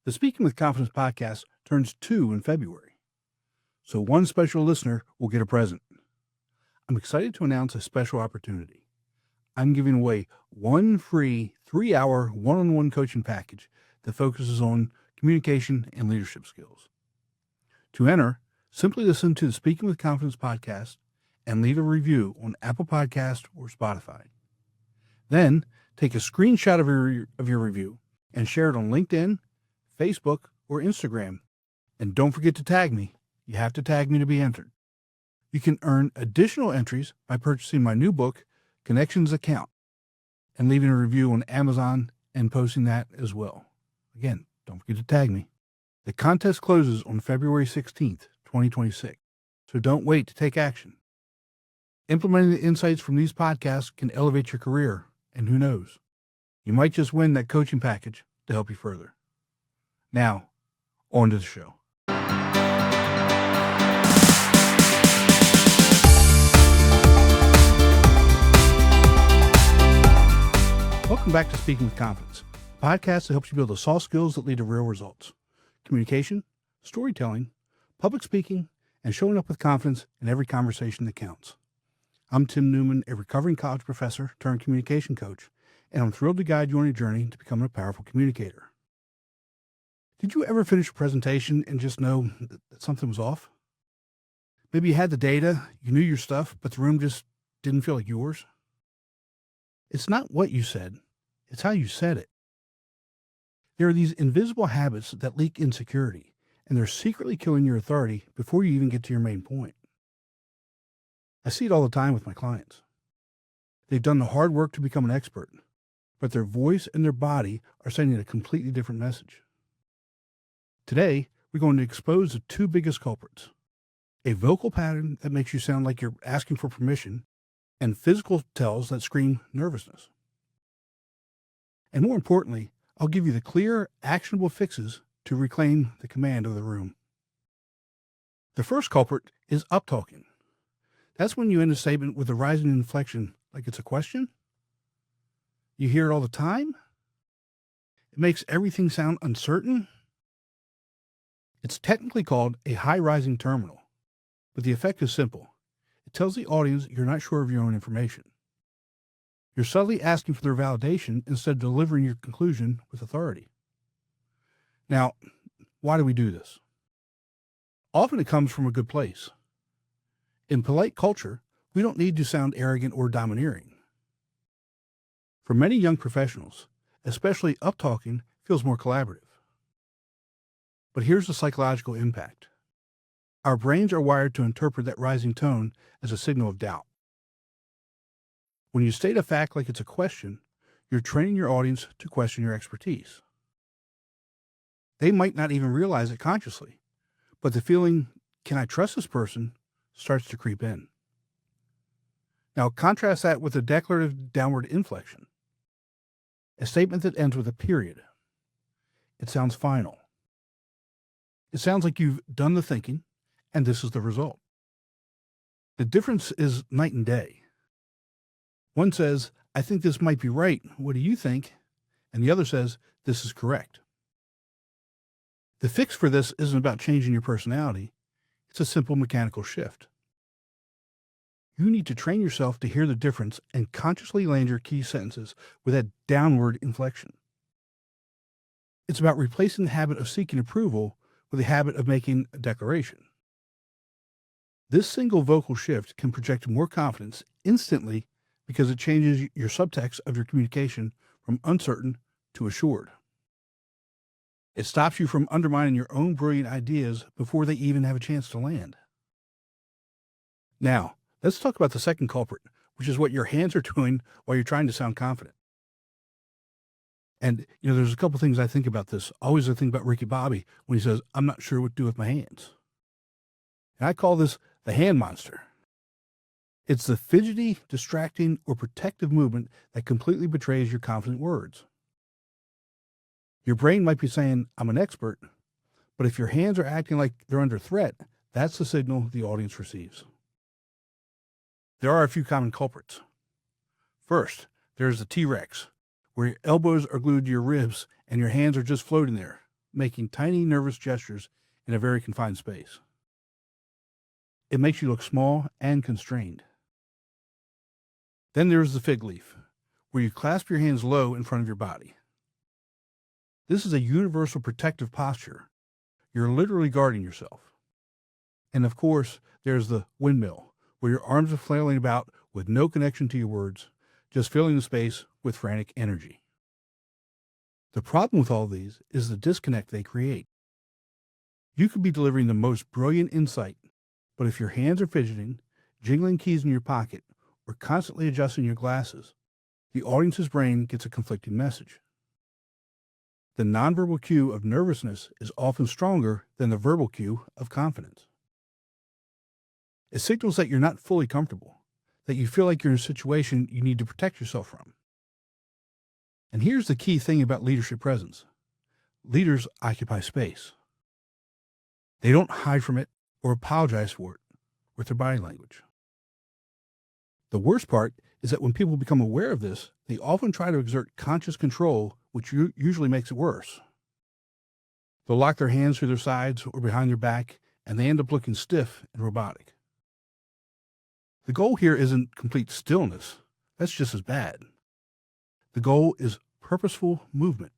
The Speaking with Confidence podcast turns 2 in February, so one special listener will get a present. I'm excited to announce a special opportunity. I'm giving away one free 3-hour one-on-one coaching package that focuses on communication and leadership skills. To enter, simply listen to the Speaking with Confidence podcast and leave a review on Apple Podcast or Spotify. Then, take a screenshot of your review and share it on LinkedIn, Facebook, or Instagram. And don't forget to tag me. You have to tag me to be entered. You can earn additional entries by purchasing my new book, Connections Account, and leaving a review on Amazon and posting that as well. Again, don't forget to tag me. The contest closes on February 16th, 2026, so don't wait to take action. Implementing the insights from these podcasts can elevate your career, and who knows, you might just win that coaching package to help you further. Now, on to the show. Welcome back to Speaking with Confidence, a podcast that helps you build the soft skills that lead to real results: communication, storytelling, public speaking, and showing up with confidence in every conversation that counts. I'm Tim Newman, a recovering college professor turned communication coach, and I'm thrilled to guide you on a journey to becoming a powerful communicator. Did you ever finish a presentation and just know that something was off? Maybe you had the data, you knew your stuff, but the room just didn't feel like yours. It's not what you said, it's how you said it. There are these invisible habits that leak insecurity, and they're secretly killing your authority before you even get to your main point. I see it all the time with my clients. They've done the hard work to become an expert, but their voice and their body are sending a completely different message. Today, we're going to expose the two biggest culprits: a vocal pattern that makes you sound like you're asking for permission, and physical tells that scream nervousness. And more importantly, I'll give you the clear, actionable fixes to reclaim the command of the room. The first culprit is uptalking. That's when you end a statement with a rising inflection like it's a question. You hear it all the time. It makes everything sound uncertain. It's technically called a high-rising terminal, but the effect is simple. It tells the audience you're not sure of your own information. You're subtly asking for their validation instead of delivering your conclusion with authority. Now, why do we do this? Often it comes from a good place. In polite culture, we don't need to sound arrogant or domineering. For many young professionals, especially uptalking feels more collaborative. But here's the psychological impact. Our brains are wired to interpret that rising tone as a signal of doubt. When you state a fact like it's a question, you're training your audience to question your expertise. They might not even realize it consciously, but the feeling, can I trust this person, starts to creep in. Now contrast that with a declarative downward inflection, a statement that ends with a period. It sounds final. It sounds like you've done the thinking, and this is the result. The difference is night and day. One says, I think this might be right. What do you think? And the other says, this is correct. The fix for this isn't about changing your personality. It's a simple mechanical shift. You need to train yourself to hear the difference and consciously land your key sentences with that downward inflection. It's about replacing the habit of seeking approval with the habit of making a declaration. This single vocal shift can project more confidence instantly because it changes your subtext of your communication from uncertain to assured. It stops you from undermining your own brilliant ideas before they even have a chance to land. Now, let's talk about the second culprit, which is what your hands are doing while you're trying to sound confident. And, there's a couple things I think about this. Always I think about Ricky Bobby when he says, I'm not sure what to do with my hands. And I call this the hand monster. It's the fidgety, distracting, or protective movement that completely betrays your confident words. Your brain might be saying, I'm an expert, but if your hands are acting like they're under threat, that's the signal the audience receives. There are a few common culprits. First, there's the T-Rex, where your elbows are glued to your ribs and your hands are just floating there. making tiny nervous gestures in a very confined space. It makes you look small and constrained. Then there's the fig leaf, where you clasp your hands low in front of your body. This is a universal protective posture. You're literally guarding yourself. And of course, there's the windmill, where your arms are flailing about with no connection to your words, just filling the space with frantic energy. The problem with all these is the disconnect they create. You could be delivering the most brilliant insight, but if your hands are fidgeting, jingling keys in your pocket, or constantly adjusting your glasses, the audience's brain gets a conflicting message. The nonverbal cue of nervousness is often stronger than the verbal cue of confidence. It signals that you're not fully comfortable, that you feel like you're in a situation you need to protect yourself from. And here's the key thing about leadership presence. Leaders occupy space. They don't hide from it or apologize for it with their body language. The worst part is that when people become aware of this, they often try to exert conscious control, which usually makes it worse. They'll lock their hands to their sides or behind their back, and they end up looking stiff and robotic. The goal here isn't complete stillness. That's just as bad. The goal is purposeful movement.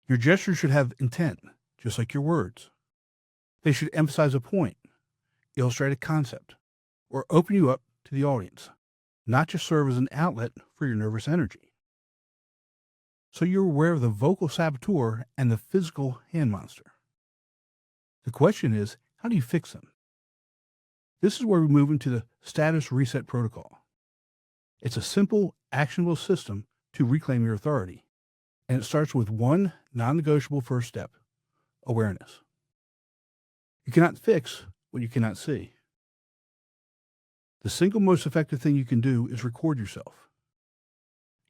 Your gestures should have intent, just like your words. They should emphasize a point, illustrate a concept, or open you up to the audience, not just serve as an outlet for your nervous energy. So you're aware of the vocal saboteur and the physical hand monster. The question is, how do you fix them? This is where we move into the status reset protocol. It's a simple, actionable system to reclaim your authority, and it starts with one non-negotiable first step: awareness. You cannot fix what you cannot see. The single most effective thing you can do is record yourself.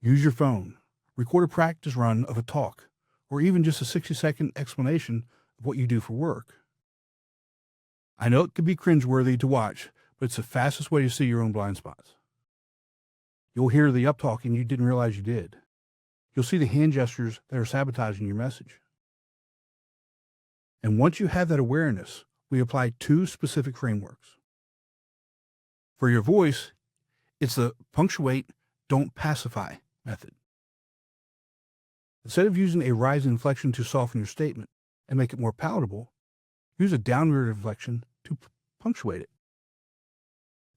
Use your phone. Record a practice run of a talk, or even just a 60-second explanation of what you do for work. I know it can be cringeworthy to watch, but it's the fastest way to see your own blind spots. You'll hear the up-talking you didn't realize you did. You'll see the hand gestures that are sabotaging your message. And once you have that awareness, we apply two specific frameworks. For your voice, it's the punctuate, don't pacify method. Instead of using a rising inflection to soften your statement and make it more palatable, use a downward inflection to punctuate it.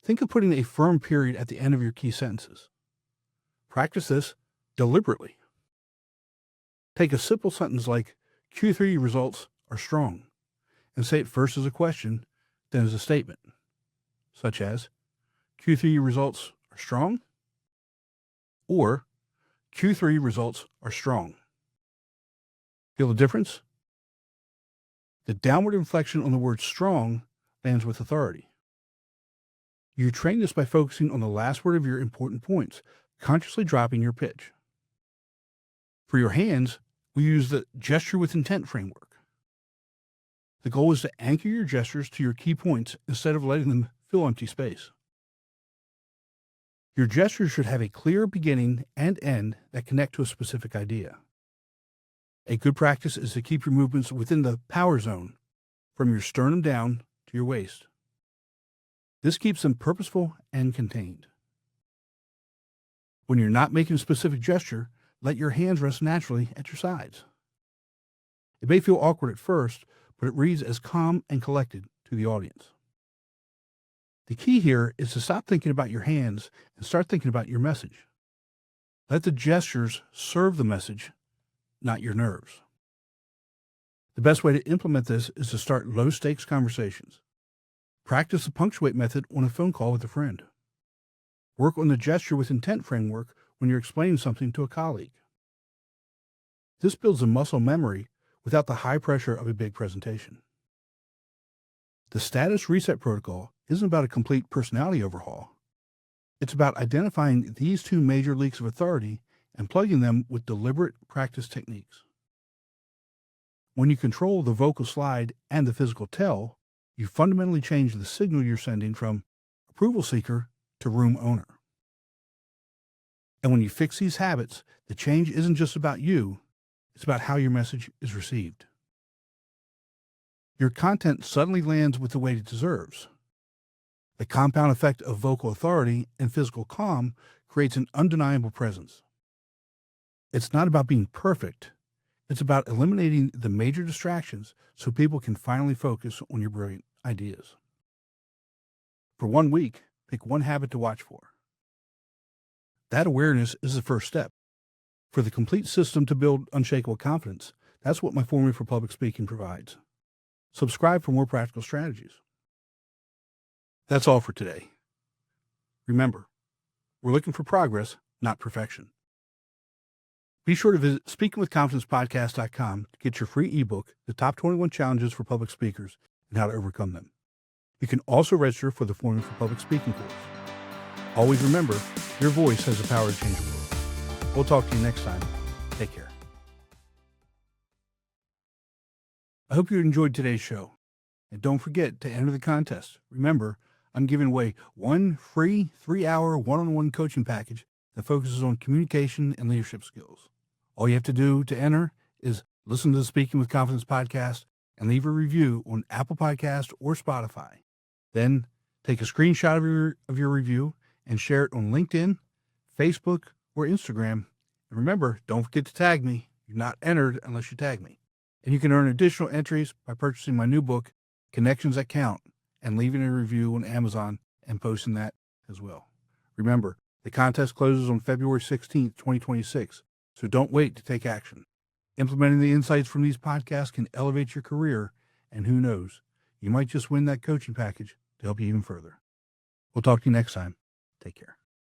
Think of putting a firm period at the end of your key sentences. Practice this deliberately. Take a simple sentence like, Q3 results are strong, and say it first as a question, then as a statement, such as, Q3 results are strong, or Q3 results are strong. Feel the difference? The downward inflection on the word strong lands with authority. You train this by focusing on the last word of your important points, consciously dropping your pitch. For your hands, we use the gesture with intent framework. The goal is to anchor your gestures to your key points instead of letting them fill empty space. Your gestures should have a clear beginning and end that connect to a specific idea. A good practice is to keep your movements within the power zone, from your sternum down to your waist. This keeps them purposeful and contained. When you're not making a specific gesture, let your hands rest naturally at your sides. It may feel awkward at first, but it reads as calm and collected to the audience. The key here is to stop thinking about your hands and start thinking about your message. Let the gestures serve the message, not your nerves. The best way to implement this is to start low-stakes conversations. Practice the punctuate method on a phone call with a friend. Work on the gesture with intent framework when you're explaining something to a colleague. This builds a muscle memory without the high pressure of a big presentation. The status reset protocol isn't about a complete personality overhaul. It's about identifying these two major leaks of authority and plugging them with deliberate practice techniques. When you control the vocal slide and the physical tell, you fundamentally change the signal you're sending from approval seeker to room owner. And when you fix these habits, the change isn't just about you, It's about how your message is received. Your content suddenly lands with the weight it deserves. The compound effect of vocal authority and physical calm creates an undeniable presence. It's not about being perfect. It's about eliminating the major distractions so people can finally focus on your brilliant ideas. For 1 week, pick one habit to watch for. That awareness is the first step. For the complete system to build unshakable confidence, that's what my formula for public speaking provides. Subscribe for more practical strategies. That's all for today. Remember, we're looking for progress, not perfection. Be sure to visit speakingwithconfidencepodcast.com to get your free ebook, The Top 21 Challenges for Public Speakers and How to Overcome Them. You can also register for the Formula for Public Speaking course. Always remember, your voice has the power to change the world. We'll talk to you next time. Take care. I hope you enjoyed today's show. And don't forget to enter the contest. Remember, I'm giving away one free 3-hour one-on-one coaching package that focuses on communication and leadership skills. All you have to do to enter is listen to the Speaking with Confidence podcast and leave a review on Apple Podcasts or Spotify. Then take a screenshot of your review and share it on LinkedIn, Facebook, or Instagram. And remember, don't forget to tag me. You're not entered unless you tag me. And you can earn additional entries by purchasing my new book, Connections That Count, and leaving a review on Amazon and posting that as well. Remember, the contest closes on February 16th, 2026, so don't wait to take action. Implementing the insights from these podcasts can elevate your career, and who knows, you might just win that coaching package to help you even further. We'll talk to you next time. Take care.